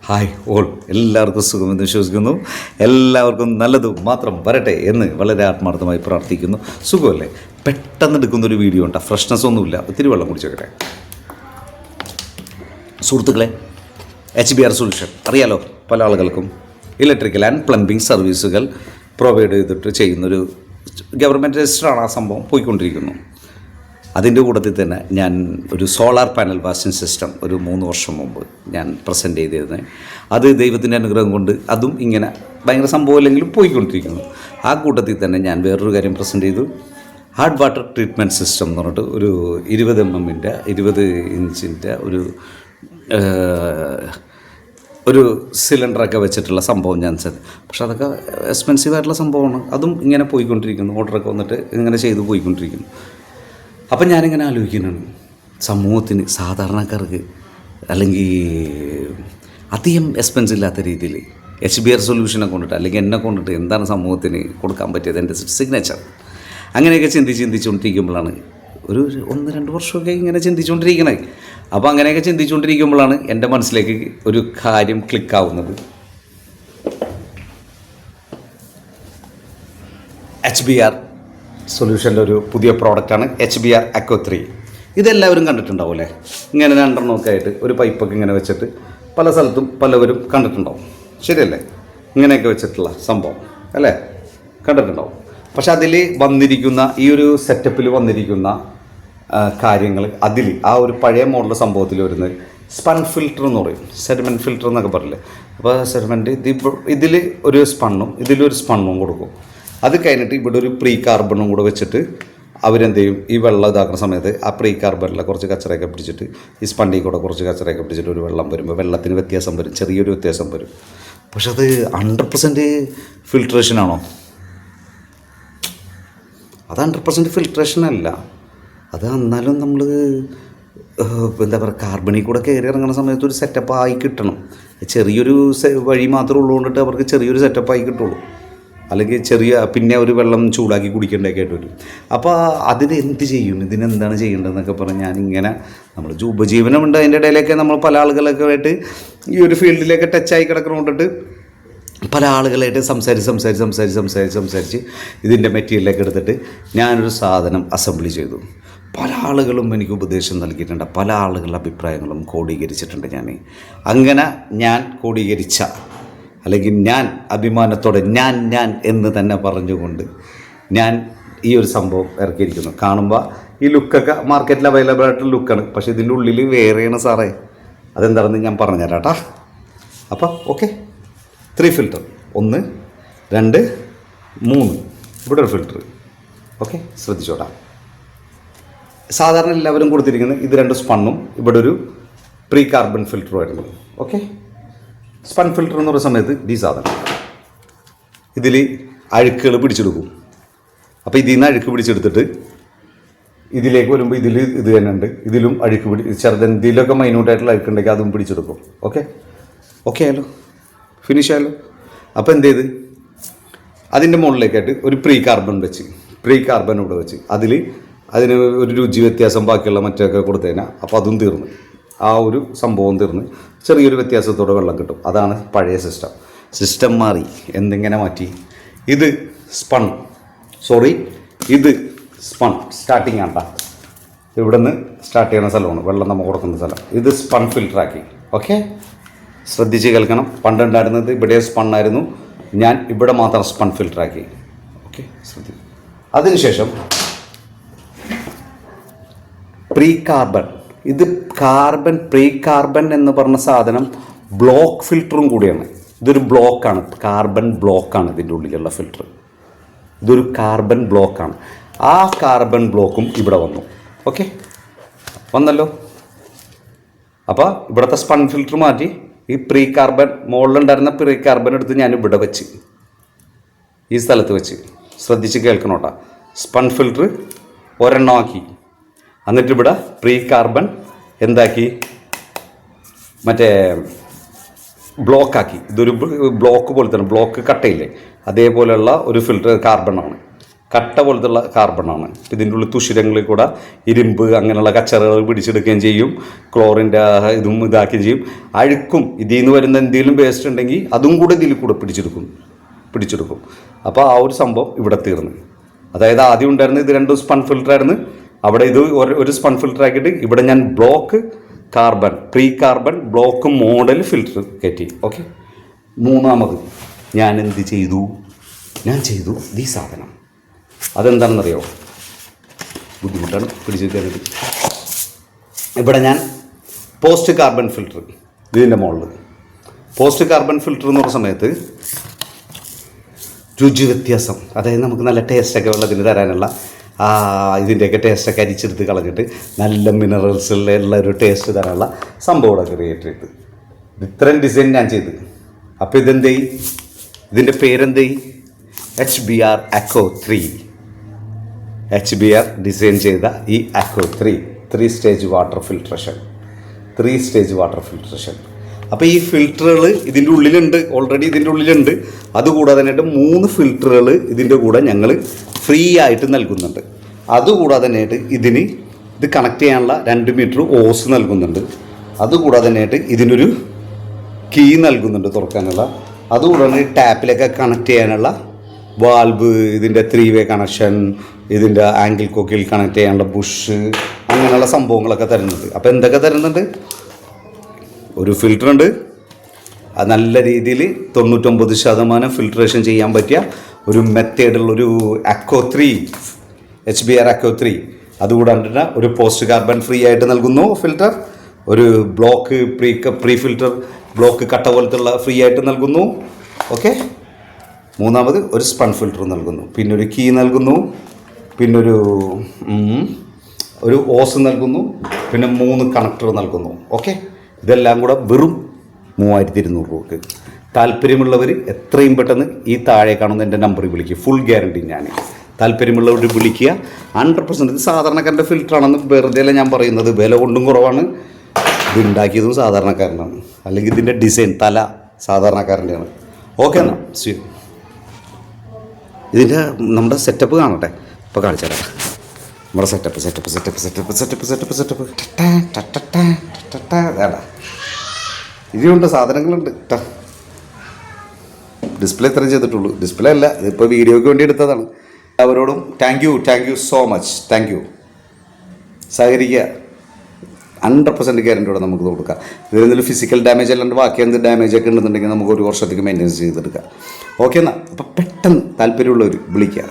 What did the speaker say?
Hi all, എല്ലാവർക്കും സുഖമെന്ന് വിശ്വസിക്കുന്നു. എല്ലാവർക്കും നല്ലത് മാത്രം വരട്ടെ എന്ന് വളരെ ആത്മാർത്ഥമായി പ്രാർത്ഥിക്കുന്നു. സുഖമല്ലേ? പെട്ടെന്ന് എടുക്കുന്നൊരു വീഡിയോ ഉണ്ടാ, ഫ്രഷ്നെസ് ഒന്നുമില്ല. ഒത്തിരി വെള്ളം കുടിച്ചേക്കട്ടെ. സുഹൃത്തുക്കളെ, HBR സൊല്യൂഷൻ അറിയാലോ പല ആളുകൾക്കും. ഇലക്ട്രിക്കൽ ആൻഡ് പ്ലംബിംഗ് സർവീസുകൾ പ്രൊവൈഡ് ചെയ്തിട്ട് ചെയ്യുന്നൊരു ഗവൺമെൻറ് രജിസ്റ്ററാണ് ആ സംഭവം പോയിക്കൊണ്ടിരിക്കുന്നു. അതിൻ്റെ കൂട്ടത്തിൽ തന്നെ ഞാൻ ഒരു സോളാർ പാനൽ വാഷിംഗ് സിസ്റ്റം ഒരു 3 വർഷം മുമ്പ് ഞാൻ പ്രസൻറ്റ് ചെയ്തിരുന്നത്. അത് ദൈവത്തിൻ്റെ അനുഗ്രഹം കൊണ്ട് അതും ഇങ്ങനെ ഭയങ്കര സംഭവമില്ലെങ്കിലും പോയിക്കൊണ്ടിരിക്കുന്നു. ആ കൂട്ടത്തിൽ തന്നെ ഞാൻ വേറൊരു കാര്യം പ്രസൻറ്റ് ചെയ്തു. ഹാർഡ് വാട്ടർ ട്രീറ്റ്മെൻറ്റ് സിസ്റ്റം എന്ന് പറഞ്ഞിട്ട് ഒരു 20 mm 20 ഇഞ്ചിൻ്റെ ഒരു സിലിണ്ടറൊക്കെ വെച്ചിട്ടുള്ള സംഭവം ഞാൻ പക്ഷെ അതൊക്കെ എക്സ്പെൻസീവ് ആയിട്ടുള്ള സംഭവമാണ്. അതും ഇങ്ങനെ പോയിക്കൊണ്ടിരിക്കുന്നു. ഓർഡറൊക്കെ വന്നിട്ട് ഇങ്ങനെ ചെയ്ത് പോയിക്കൊണ്ടിരിക്കുന്നു. അപ്പം ഞാനിങ്ങനെ ആലോചിക്കുന്നതാണ്, സമൂഹത്തിന് സാധാരണക്കാർക്ക് അല്ലെങ്കിൽ അധികം എക്സ്പെൻസ് ഇല്ലാത്ത രീതിയിൽ HBR സൊല്യൂഷനെ കൊണ്ടിട്ട് അല്ലെങ്കിൽ എന്നെ കൊണ്ടിട്ട് എന്താണ് സമൂഹത്തിന് കൊടുക്കാൻ പറ്റിയത്, എൻ്റെ സിഗ്നേച്ചർ. അങ്ങനെയൊക്കെ ചിന്തിച്ചുകൊണ്ടിരിക്കുമ്പോഴാണ് ഒരു 1-2 വർഷമൊക്കെ ഇങ്ങനെ ചിന്തിച്ചുകൊണ്ടിരിക്കണേ. അപ്പോൾ അങ്ങനെയൊക്കെ ചിന്തിച്ചുകൊണ്ടിരിക്കുമ്പോഴാണ് എൻ്റെ മനസ്സിലേക്ക് ഒരു കാര്യം ക്ലിക്കാവുന്നത്. HBR സൊല്യൂഷൻ്റെ ഒരു പുതിയ പ്രോഡക്റ്റാണ് HBR Aqua 3. ഇതെല്ലാവരും കണ്ടിട്ടുണ്ടാവും അല്ലേ? ഇങ്ങനെ 2 ആയിട്ട് ഒരു പൈപ്പൊക്കെ ഇങ്ങനെ വെച്ചിട്ട് പല സ്ഥലത്തും പലവരും കണ്ടിട്ടുണ്ടാവും. ശരിയല്ലേ? ഇങ്ങനെയൊക്കെ വെച്ചിട്ടുള്ള സംഭവം അല്ലേ? കണ്ടിട്ടുണ്ടാവും. പക്ഷെ അതിൽ വന്നിരിക്കുന്ന ഈ ഒരു സെറ്റപ്പിൽ വന്നിരിക്കുന്ന കാര്യങ്ങൾ, അതിൽ ആ ഒരു പഴയ മോഡൽ സംഭവത്തിൽ വരുന്നത് സ്പൺ ഫിൽറ്റർ എന്ന് പറയും. സെഡിമെൻറ്റ് ഫിൽറ്റർ എന്നൊക്കെ പറയില്ലേ? അപ്പോൾ സെഡിമെൻറ്റ് ഇതിൽ ഒരു സ്പണ്ണും ഇതിലൊരു സ്പണ്ണും കൊടുക്കും. അത് കഴിഞ്ഞിട്ട് ഇവിടെ ഒരു പ്രീ കാർബണും കൂടെ വെച്ചിട്ട് അവരെന്ത് ചെയ്യും, ഈ വെള്ളം ഇതാക്കുന്ന സമയത്ത് ആ പ്രീ കാർബണിലെ കുറച്ച് കച്ചറയൊക്കെ പിടിച്ചിട്ട് ഈ സ്പണ്ടിൽ കൂടെ കുറച്ച് കച്ചറയൊക്കെ പിടിച്ചിട്ട് ഒരു വെള്ളം വരുമ്പോൾ വെള്ളത്തിന് വ്യത്യാസം വരും, ചെറിയൊരു വ്യത്യാസം വരും. പക്ഷെ അത് 100% ഫിൽട്രേഷനാണോ? അത് 100% ഫിൽട്രേഷനല്ല. അത് എന്നാലും നമ്മൾ എന്താ പറയുക, കാർബണിൽ കൂടെ കയറി ഇറങ്ങുന്ന സമയത്ത് ഒരു സെറ്റപ്പ് ആയി കിട്ടണം. ചെറിയൊരു വഴി മാത്രമേ ഉള്ളതുകൊണ്ടിട്ട് അവർക്ക് ചെറിയൊരു സെറ്റപ്പായി കിട്ടുള്ളൂ. അല്ലെങ്കിൽ പിന്നെ ഒരു വെള്ളം ചൂടാക്കി കുടിക്കേണ്ടതൊക്കെ ആയിട്ട് വരും. അപ്പോൾ അതിന് എന്ത് ചെയ്യും, ഇതിനെന്താണ് ചെയ്യേണ്ടതെന്നൊക്കെ പറഞ്ഞ് ഞാനിങ്ങനെ നമ്മൾ ഉപജീവനമുണ്ട്. അതിൻ്റെ ഇടയിലൊക്കെ നമ്മൾ പല ആളുകളൊക്കെ ആയിട്ട് ഈ ഒരു ഫീൽഡിലേക്ക് ടച്ചായി കിടക്കണോണ്ടിട്ട് പല ആളുകളായിട്ട് സംസാരിച്ച് ഇതിൻ്റെ മെറ്റീരിയലൊക്കെ എടുത്തിട്ട് ഞാനൊരു സാധനം അസംബ്ലി ചെയ്തു. പല ആളുകളും എനിക്ക് ഉപദേശം നൽകിയിട്ടുണ്ട്. പല ആളുകളുടെ അഭിപ്രായങ്ങളും ക്രോഡീകരിച്ചിട്ടുണ്ട്. അങ്ങനെ ഞാൻ ക്രോഡീകരിച്ച അല്ലെങ്കിൽ ഞാൻ അഭിമാനത്തോടെ ഞാൻ എന്ന് തന്നെ പറഞ്ഞുകൊണ്ട് ഞാൻ ഈ ഒരു സംഭവം ഇറക്കിയിരിക്കുന്നു. കാണുമ്പോൾ ഈ ലുക്കൊക്കെ മാർക്കറ്റിൽ അവൈലബിൾ ആയിട്ടുള്ള ലുക്കാണ്. പക്ഷേ ഇതിൻ്റെ ഉള്ളിൽ വേറെയാണ് സാറേ. അതെന്താണെന്ന് ഞാൻ പറഞ്ഞുതരാം കേട്ടോ. അപ്പോൾ ഓക്കെ, 3 ഫിൽറ്റർ, 1 2 3, ഇവിടെ ഒരു ഫിൽറ്റർ. ഓക്കെ, ശ്രദ്ധിച്ചോട്ടാ. സാധാരണ എല്ലാവരും കൊടുത്തിരിക്കുന്നത് ഇത് 2 സ്പണ്ണും ഇവിടെ ഒരു പ്രീ കാർബൺ ഫിൽറ്ററും ആയിരുന്നു. ഓക്കെ, സ്പൺ ഫിൽറ്റർ എന്ന് പറയുന്ന സമയത്ത് ഈ സാധനം ഇതിൽ അഴുക്കുകൾ പിടിച്ചെടുക്കും. അപ്പോൾ ഇതിൽ നിന്ന് അഴുക്ക് പിടിച്ചെടുത്തിട്ട് ഇതിലേക്ക് വരുമ്പോൾ ഇത് തന്നെ ഉണ്ട്. ഇതിലും അഴുക്ക് ഇതിലൊക്കെ മൈന്യൂട്ടായിട്ടുള്ള അഴുക്കുണ്ടെങ്കിൽ അതും പിടിച്ചെടുക്കും. ഓക്കെ ആയാലോ, ഫിനിഷ് ആയാലോ. അപ്പോൾ എന്ത് ചെയ്ത് അതിൻ്റെ മുകളിലേക്കായിട്ട് ഒരു പ്രീ കാർബൺ ഇവിടെ വെച്ച് അതിന് ഒരു രുചി വ്യത്യാസം ബാക്കിയുള്ള മറ്റൊക്കെ കൊടുത്തു കഴിഞ്ഞാൽ അപ്പോൾ അതും തീർന്നു. ആ ഒരു സംഭവം തീർന്ന് ചെറിയൊരു വ്യത്യാസത്തോടെ വെള്ളം കിട്ടും. അതാണ് പഴയ സിസ്റ്റം മാറി. എന്തിങ്ങനെ മാറ്റി? ഇത് സ്പൺ സ്റ്റാർട്ടിങ് ആണ്ട, ഇവിടെ നിന്ന് സ്റ്റാർട്ട് ചെയ്യുന്ന സ്ഥലമാണ് വെള്ളം നമ്മൾ കൊടുക്കുന്ന സ്ഥലം. ഇത് സ്പൺ ഫിൽറ്ററാക്കി. ഓക്കെ, ശ്രദ്ധിച്ച് കേൾക്കണം. പണ്ടുണ്ടായിരുന്നത് ഇവിടെ സ്പണ്ണായിരുന്നു, ഞാൻ ഇവിടെ മാത്രം സ്പൺ ഫിൽറ്ററാക്കി. ഓക്കെ, ശ്രദ്ധിക്കും. അതിനുശേഷം പ്രീ കാർബൺ, ഇത് പ്രീ കാർബൺ എന്ന് പറഞ്ഞ സാധനം ബ്ലോക്ക് ഫിൽറ്ററും കൂടിയാണ്. ഇതൊരു ബ്ലോക്കാണ്, കാർബൺ ബ്ലോക്കാണ് ഇതിൻ്റെ ഉള്ളിലുള്ള ഫിൽറ്റർ. ഇതൊരു കാർബൺ ബ്ലോക്കാണ്. ആ കാർബൺ ബ്ലോക്കും ഇവിടെ വന്നു. ഓക്കെ, വന്നല്ലോ. അപ്പോൾ ഇവിടുത്തെ സ്പൺ ഫിൽറ്റർ മാറ്റി ഈ പ്രീ കാർബൺ, മുകളിലുണ്ടായിരുന്ന പ്രീ കാർബൺ എടുത്ത് ഞാൻ ഇവിടെ വെച്ച്, ഈ സ്ഥലത്ത് വെച്ച്. ശ്രദ്ധിച്ച് കേൾക്കണോട്ടാ. സ്പൺ ഫിൽറ്റർ ഒരെണ്ണമാക്കി, എന്നിട്ട് ഇവിടെ പ്രീ കാർബൺ എന്താക്കി, മറ്റേ ബ്ലോക്കാക്കി. ഇതൊരു ബ്ലോക്ക് പോലെ തന്നെ, ബ്ലോക്ക് കട്ടയില്ലേ, അതേപോലെയുള്ള ഒരു ഫിൽറ്റർ കാർബണാണ്. കട്ട പോലത്തുള്ള കാർബണാണ്. ഇതിൻ്റെ ഉള്ളിൽ തുഷിരങ്ങളിൽ കൂടെ ഇരുമ്പ് അങ്ങനെയുള്ള കച്ചറകൾ പിടിച്ചെടുക്കുകയും ചെയ്യും. ക്ലോറിൻ്റെ ഇതും ഇതാക്കുകയും ചെയ്യും. അഴുക്കും ഇതിൽ നിന്ന് വരുന്ന എന്തെങ്കിലും വേസ്റ്റ് ഉണ്ടെങ്കിൽ അതും കൂടെ ഇതിൽ കൂടെ പിടിച്ചെടുക്കും. അപ്പോൾ ആ ഒരു സംഭവം ഇവിടെ തീർന്നു. അതായത് ആദ്യം ഉണ്ടായിരുന്നത് ഇത് രണ്ടും സ്പൺ ഫിൽറ്ററായിരുന്നു. അവിടെ ഇത് ഒരു സ്പൺ ഫിൽറ്റർ ആക്കിയിട്ട് ഇവിടെ ഞാൻ block carbon pre carbon block model filter കയറ്റി. ഓക്കെ. മൂന്നാമത് ഞാൻ എന്ത് ചെയ്തു? ഞാൻ ചെയ്തു ഈ സാധനം. അതെന്താണെന്നറിയോ? ബുദ്ധിമുട്ടാണ് പിടിച്ചു കയറിയിട്ട്. ഇവിടെ ഞാൻ പോസ്റ്റ് കാർബൺ ഫിൽറ്റർ ഇതിൻ്റെ മുകളിൽ പോസ്റ്റ് കാർബൺ ഫിൽറ്റർ എന്ന് പറഞ്ഞ സമയത്ത് രുചി വ്യത്യാസം, അതായത് നമുക്ക് നല്ല ടേസ്റ്റൊക്കെ വെള്ളത്തിന് തരാനുള്ള ഇതിൻ്റെയൊക്കെ ടേസ്റ്റൊക്കെ അരിച്ചെടുത്ത് കളഞ്ഞിട്ട് നല്ല മിനറൽസുള്ള ഒരു ടേസ്റ്റ് തരാനുള്ള സംഭവം ഇവിടെ ക്രിയേറ്റ് ചെയ്ത് ഇത്രയും ഡിസൈൻ ഞാൻ ചെയ്ത്. അപ്പോൾ ഇതെന്തേ? ഇതിൻ്റെ പേരെന്തേ? HBR ACO 3. HBR ഡിസൈൻ ചെയ്ത ഈ ACO 3 സ്റ്റേജ് വാട്ടർ ഫിൽട്രേഷൻ. അപ്പോൾ ഈ ഫിൽറ്ററുകൾ ഇതിൻ്റെ ഉള്ളിലുണ്ട്, ഓൾറെഡി ഇതിൻ്റെ ഉള്ളിലുണ്ട്. അതുകൂടാതെ തന്നെ 3 ഫിൽറ്ററുകൾ ഇതിൻ്റെ കൂടെ ഞങ്ങൾ ഫ്രീ ആയിട്ട് നൽകുന്നുണ്ട്. അതുകൂടാതെ തന്നെയായിട്ട് ഇത് കണക്ട് ചെയ്യാനുള്ള 2 മീറ്റർ ഓസ് നൽകുന്നുണ്ട്. അതുകൂടാതെ തന്നെയായിട്ട് ഇതിനൊരു കീ നൽകുന്നുണ്ട് തുറക്കാനുള്ള. അതുകൂടാതെ ടാപ്പിലൊക്കെ കണക്ട് ചെയ്യാനുള്ള വാൽവ്, ഇതിൻ്റെ 3 വേ കണക്ഷൻ, ഇതിൻ്റെ ആംഗിൾ കോക്കിൽ കണക്ട് ചെയ്യാനുള്ള ബുഷ്, അങ്ങനെയുള്ള സംഭവങ്ങളൊക്കെ തരുന്നുണ്ട്. അപ്പോൾ എന്തൊക്കെ തരുന്നുണ്ട്? ഒരു ഫിൽറ്ററുണ്ട്, നല്ല രീതിയിൽ 99% ഫിൽട്രേഷൻ ചെയ്യാൻ പറ്റിയ ഒരു മെത്തേഡുള്ളൊരു ACO 3 HBR ACO 3. അതുകൂടാണ്ട് ഒരു പോസ്റ്റ് കാർബൺ ഫ്രീ ആയിട്ട് നൽകുന്നു ഫിൽറ്റർ. ഒരു ബ്ലോക്ക് പ്രീ ഫിൽറ്റർ ബ്ലോക്ക് കട്ട പോലത്തുള്ള ഫ്രീ ആയിട്ട് നൽകുന്നു. ഓക്കെ. മൂന്നാമത് ഒരു സ്പൺ ഫിൽറ്റർ നൽകുന്നു. പിന്നെ ഒരു കീ നൽകുന്നു. പിന്നൊരു ഓസ് നൽകുന്നു. പിന്നെ 3 കണക്ടർ നൽകുന്നു. ഓക്കെ. ഇതെല്ലാം കൂടെ വെറും 3200 രൂപക്ക്. താല്പര്യമുള്ളവർ എത്രയും പെട്ടെന്ന് ഈ താഴെ കാണുന്ന എൻ്റെ നമ്പറിൽ വിളിക്കുക. ഫുൾ ഗ്യാരണ്ടി ഞാൻ. താല്പര്യമുള്ളവർ വിളിക്കുക. 100%. ഇത് സാധാരണക്കാരൻ്റെ ഫിൽറ്ററാണെന്ന് വെറുതെ അല്ല ഞാൻ പറയുന്നത്. വില കൊണ്ടും കുറവാണ്. ഇത് ഉണ്ടാക്കിയതും സാധാരണക്കാരനാണ്. അല്ലെങ്കിൽ ഇതിൻ്റെ ഡിസൈൻ തല സാധാരണക്കാരൻ്റെയാണ്. ഓക്കെ എന്നാൽ ഇതിൻ്റെ നമ്മുടെ സെറ്റപ്പ് കാണട്ടെ. ഇപ്പോൾ കാണിച്ചു തരാം നമ്മുടെ സെറ്റപ്പ്. വേണ്ട, ഇതിലുണ്ട്, സാധനങ്ങളുണ്ട്. ഡിസ്പ്ലേ ഇത്രയും ചെയ്തിട്ടുള്ളൂ. ഡിസ്പ്ലേ അല്ല, ഇതിപ്പോൾ വീഡിയോയ്ക്ക് വേണ്ടി എടുത്തതാണ്. അവരോടും thank you so much. Thank you. സഹകരിക്കുക. 100% ഗ്യാരൻറ്റിയോടെ നമുക്ക് കൊടുക്കാം. ഇതിലെന്തെങ്കിലും ഫിസിക്കൽ ഡാമേജ് അല്ലാണ്ട് ബാക്കി എന്ത് ഡാമേജ് ഒക്കെ ഉണ്ടെന്നുണ്ടെങ്കിൽ നമുക്ക് 1 വർഷത്തേക്ക് മെയിൻ്റെനൻസ് ചെയ്തെടുക്കാം. ഓക്കെ എന്നാൽ അപ്പോൾ പെട്ടെന്ന് താല്പര്യമുള്ളവർ വിളിക്കുക.